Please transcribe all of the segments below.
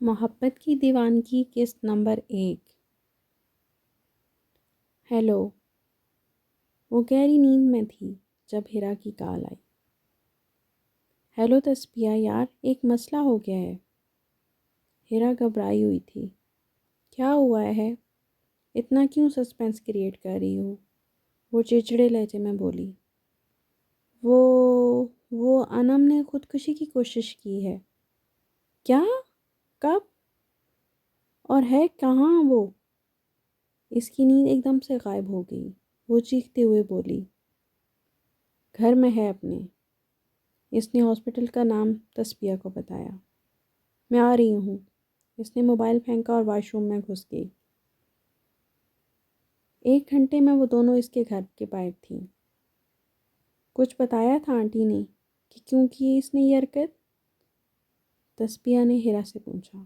محبت کی دیوانگی قسط نمبر 1۔ ہیلو۔ وہ گہری نیند میں تھی جب ہیرا کی کال آئی۔ ہیلو تسبیہ یار، ایک مسئلہ ہو گیا ہے۔ ہیرا گھبرائی ہوئی تھی۔ کیا ہوا ہے؟ اتنا کیوں سسپینس کریٹ کر رہی ہو؟ وہ چڑچڑے لہجے میں بولی۔ وہ انم نے خودکشی کی کوشش کی ہے۔ کیا؟ کب؟ اور ہے کہاں وہ؟ اس کی نیند ایک دم سے غائب ہو گئی۔ وہ چیختے ہوئے بولی، گھر میں ہے اپنے۔ اس نے ہاسپٹل کا نام تسبیہ کو بتایا۔ میں آ رہی ہوں۔ اس نے موبائل پھینکا اور واش روم میں گھس گئی۔ 1 گھنٹے میں وہ دونوں اس کے گھر کے باہر تھیں۔ کچھ بتایا تھا آنٹی نے کہ کیوں کی اس نے یہ حرکت؟ تسبیہ نے ہیرا سے پوچھا۔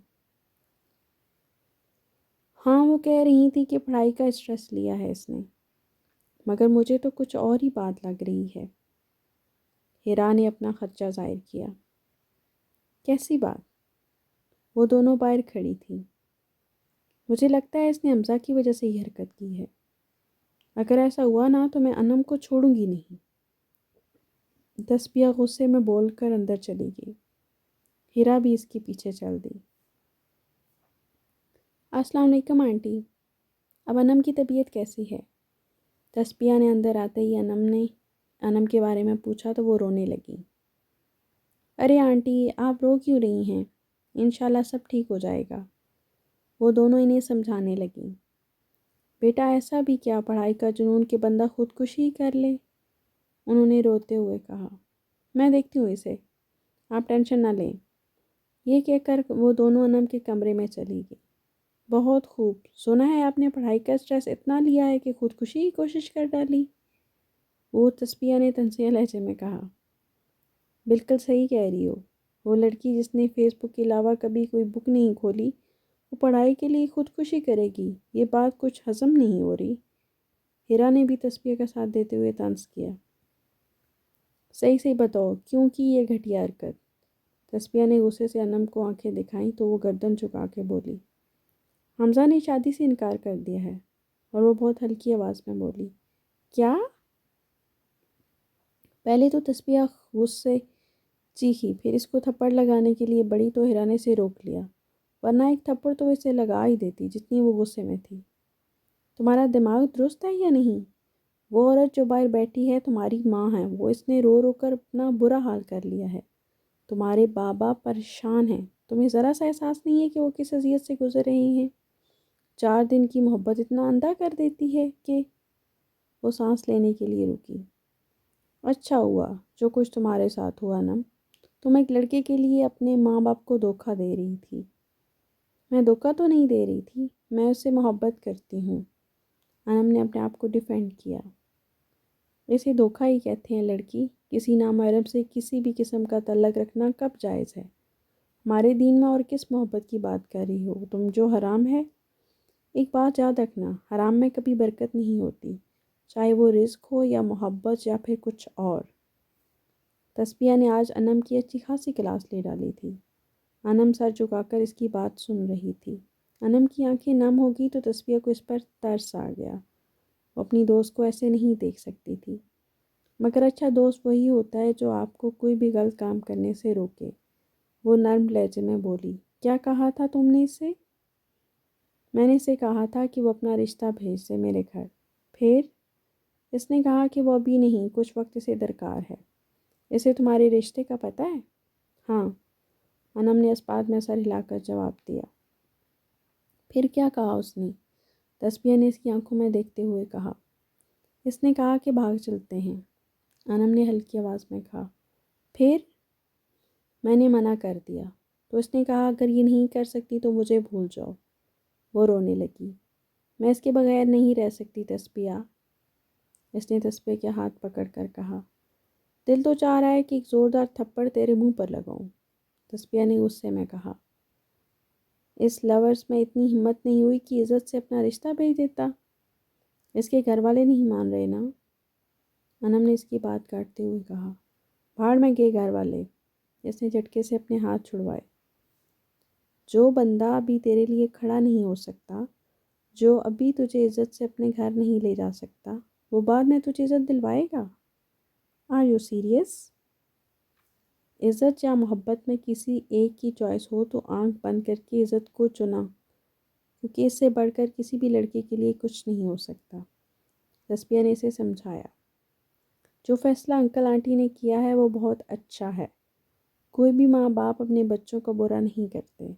ہاں، وہ کہہ رہی تھی کہ پڑھائی کا اسٹریس لیا ہے اس نے، مگر مجھے تو کچھ اور ہی بات لگ رہی ہے۔ ہیرا نے اپنا خدشہ ظاہر کیا۔ کیسی بات؟ وہ دونوں باہر کھڑی تھیں۔ مجھے لگتا ہے اس نے حمزہ کی وجہ سے یہ حرکت کی ہے۔ اگر ایسا ہوا نا تو میں انم کو چھوڑوں گی نہیں۔ تسبیہ غصے میں بول کر اندر چلی گئی۔ ہیرا بھی اس کے پیچھے چل دی۔ السلام علیکم آنٹی، اب انم کی طبیعت کیسی ہے؟ تسبیہ نے اندر آتے ہی انم کے بارے میں پوچھا تو وہ رونے لگی۔ ارے آنٹی، آپ رو کیوں رہی ہیں؟ انشاءاللہ سب ٹھیک ہو جائے گا۔ وہ دونوں انہیں سمجھانے لگیں۔ بیٹا ایسا بھی کیا پڑھائی کا جنون کہ بندہ خودکشی کر لے؟ انہوں نے روتے ہوئے کہا۔ میں دیکھتی ہوں اسے، آپ ٹینشن نہ لیں۔ یہ کہہ کر وہ دونوں انم کے کمرے میں چلی گئی۔ بہت خوب، سنا ہے آپ نے پڑھائی کا اسٹریس اتنا لیا ہے کہ خودکشی کی کوشش کر ڈالی؟ وہ تسبیہ نے تنزیہ لہجے میں کہا۔ بالکل صحیح کہہ رہی ہو۔ وہ لڑکی جس نے فیس بک کے علاوہ کبھی کوئی بک نہیں کھولی، وہ پڑھائی کے لیے خودکشی کرے گی؟ یہ بات کچھ ہضم نہیں ہو رہی۔ ہیرا نے بھی تسبیہ کا ساتھ دیتے ہوئے طنز کیا۔ صحیح سے بتاؤ کیوں کی یہ گھٹیا حرکت؟ تسبیہ نے غصے سے انم کو آنکھیں دکھائیں تو وہ گردن جھکا کے بولی۔ حمزہ نے شادی سے انکار کر دیا ہے۔ اور وہ بہت ہلکی آواز میں بولی۔ کیا؟ پہلے تو تسبیہ غصے چیخی، پھر اس کو تھپڑ لگانے کے لیے بڑی تو ہیرا نے اسے روک لیا، ورنہ ایک تھپڑ تو اسے لگا ہی دیتی جتنی وہ غصے میں تھی۔ تمہارا دماغ درست ہے یا نہیں؟ وہ عورت جو باہر بیٹھی ہے تمہاری ماں ہے، وہ اس نے رو رو کر اپنا برا حال کر لیا ہے۔ تمہارے بابا پریشان ہیں، تمہیں ذرا سا احساس نہیں ہے کہ وہ کس اذیت سے گزر رہے ہیں؟ 4 دن کی محبت اتنا اندھا کر دیتی ہے کہ… وہ سانس لینے کے لیے رکی۔ اچھا ہوا جو کچھ تمہارے ساتھ ہوا نا، تم ایک لڑکے کے لیے اپنے ماں باپ کو دھوکہ دے رہی تھی۔ میں دھوکہ تو نہیں دے رہی تھی، میں اس سے محبت کرتی ہوں۔ انم نے اپنے آپ کو ڈیفینڈ کیا۔ اسے دھوکہ ہی کہتے ہیں لڑکی، کسی نامحرم سے کسی بھی قسم کا تعلق رکھنا کب جائز ہے؟ ہمارے دین میں اور کس محبت کی بات کر رہی ہو تم جو حرام ہے؟ ایک بات یاد رکھنا، حرام میں کبھی برکت نہیں ہوتی، چاہے وہ رزق ہو یا محبت یا پھر کچھ اور۔ تسبیہ نے آج انم کی اچھی خاصی کلاس لے ڈالی تھی۔ انم سر جھکا کر اس کی بات سن رہی تھی۔ انم کی آنکھیں نم ہو گئی تو تسبیہ کو اس پر ترس آ گیا۔ وہ اپنی دوست کو ایسے نہیں دیکھ سکتی تھی۔ مگر اچھا دوست وہی ہوتا ہے جو آپ کو کوئی بھی غلط کام کرنے سے روکے۔ وہ نرم لہجے میں بولی۔ کیا کہا تھا تم نے اسے؟ میں نے اسے کہا تھا کہ وہ اپنا رشتہ بھیج دے میرے گھر۔ پھر؟ اس نے کہا کہ وہ ابھی نہیں، کچھ وقت اسے درکار ہے۔ اسے تمہارے رشتے کا پتہ ہے؟ ہاں، انم نے اس بات میں سر ہلا کر جواب دیا۔ پھر کیا کہا اس نے؟ تسبیہ نے اس کی آنکھوں میں دیکھتے ہوئے کہا۔ اس نے کہا کہ بھاگ چلتے ہیں۔ انم نے ہلکی آواز میں کہا۔ پھر؟ میں نے منع کر دیا تو اس نے کہا اگر یہ نہیں کر سکتی تو مجھے بھول جاؤ۔ وہ رونے لگی۔ میں اس کے بغیر نہیں رہ سکتی تسبیہ۔ اس نے تسبیہ کے ہاتھ پکڑ کر کہا۔ دل تو چاہ رہا ہے کہ ایک زوردار تھپڑ تیرے منہ پر لگاؤں، تسبیہ نے غصے میں کہا۔ اس لورس میں اتنی ہمت نہیں ہوئی کہ عزت سے اپنا رشتہ بھیج دیتا؟ اس کے گھر والے نہیں مان رہے نا؟ انم نے اس کی بات کاٹتے ہوئے کہا۔ بھاڑ میں گئے گھر والے۔ اس نے جھٹکے سے اپنے ہاتھ چھڑوائے۔ جو بندہ ابھی تیرے لیے کھڑا نہیں ہو سکتا، جو ابھی تجھے عزت سے اپنے گھر نہیں لے جا سکتا، وہ بعد میں تجھے عزت دلوائے گا؟ Are you serious? عزت یا محبت میں کسی ایک کی چوائس ہو تو آنکھ بند کر کے عزت کو چنا، کیونکہ اس سے بڑھ کر کسی بھی لڑکے کے لیے کچھ نہیں ہو سکتا۔ تسبیہ نے اسے سمجھایا۔ جو فیصلہ انکل آنٹی نے کیا ہے وہ بہت اچھا ہے۔ کوئی بھی ماں باپ اپنے بچوں کا برا نہیں کرتے۔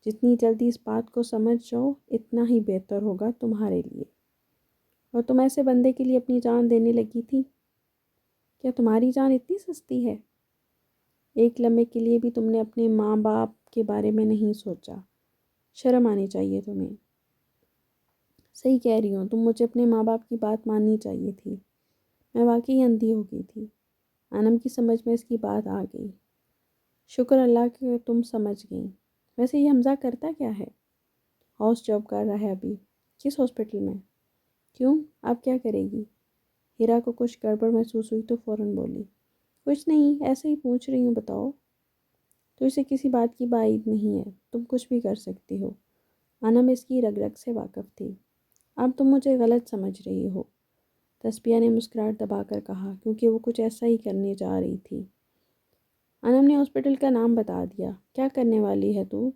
جتنی جلدی اس بات کو سمجھ جاؤ اتنا ہی بہتر ہوگا تمہارے لیے۔ اور تم ایسے بندے کے لیے اپنی جان دینے لگی تھی؟ کیا تمہاری جان اتنی سستی ہے؟ ایک لمحے کے لیے بھی تم نے اپنے ماں باپ کے بارے میں نہیں سوچا۔ شرم آنی چاہیے تمہیں۔ صحیح کہہ رہی ہوں، تم مجھے اپنے ماں باپ کی بات ماننی چاہیے تھی۔ میں واقعی اندھی ہو گئی تھی۔ انم کی سمجھ میں اس کی بات آ گئی۔ شکر اللہ کہ تم سمجھ گئیں۔ ویسے یہ حمزہ کرتا کیا ہے؟ ہاؤس جاب کر رہا ہے ابھی۔ کس ہاسپٹل میں؟ کیوں؟ اب کیا کرے گی؟ ہیرا کو کچھ گڑبڑ محسوس ہوئی تو فوراً بولی۔ کچھ نہیں، ایسے ہی پوچھ رہی ہوں، بتاؤ۔ تو اسے کسی بات کی بعید نہیں ہے، تم کچھ بھی کر سکتی ہو۔ انم اس کی رگ رگ سے واقف تھی۔ اب تم مجھے غلط سمجھ رہی ہو، تسبیہ نے مسکراہٹ دبا کر کہا، کیونکہ وہ کچھ ایسا ہی کرنے جا رہی تھی۔ انم نے ہاسپٹل کا نام بتا دیا۔ کیا کرنے والی ہے تو؟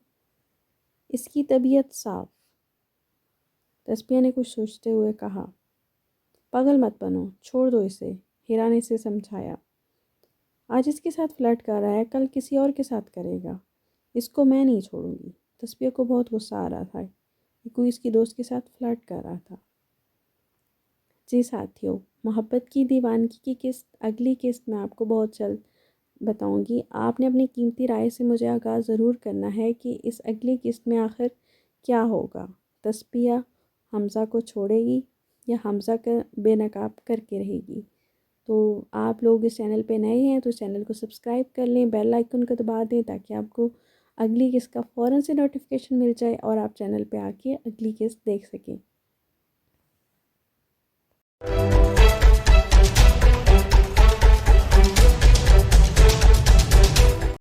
اس کی طبیعت صاف، تسبیہ نے کچھ سوچتے ہوئے کہا۔ پاگل مت بنو، چھوڑ دو اسے، ہیرا نے اسے سمجھایا۔ آج اس کے ساتھ فلرٹ کر رہا ہے، کل کسی اور کے ساتھ کرے گا۔ اس کو میں نہیں چھوڑوں گی۔ تسبیہ کو بہت غصہ آ رہا تھا کہ کوئی اس کی دوست کے ساتھ فلرٹ کر رہا تھا۔ جی ساتھیو، محبت کی دیوانگی کی قسط اگلی قسط میں آپ کو بہت جلد بتاؤں گی۔ آپ نے اپنی قیمتی رائے سے مجھے آگاہ ضرور کرنا ہے کہ اس اگلی قسط میں آخر کیا ہوگا۔ تسبیہ حمزہ کو چھوڑے گی یا حمزہ کا بے نقاب کر کے رہے گی؟ تو آپ لوگ اس چینل پہ نئے ہیں تو اس چینل کو سبسکرائب کر لیں، بیل آئیکن کو دبا دیں تاکہ آپ کو اگلی قسط کا فوراً سے نوٹیفیکیشن مل جائے اور آپ چینل پہ آ کے اگلی قسط دیکھ سکیں۔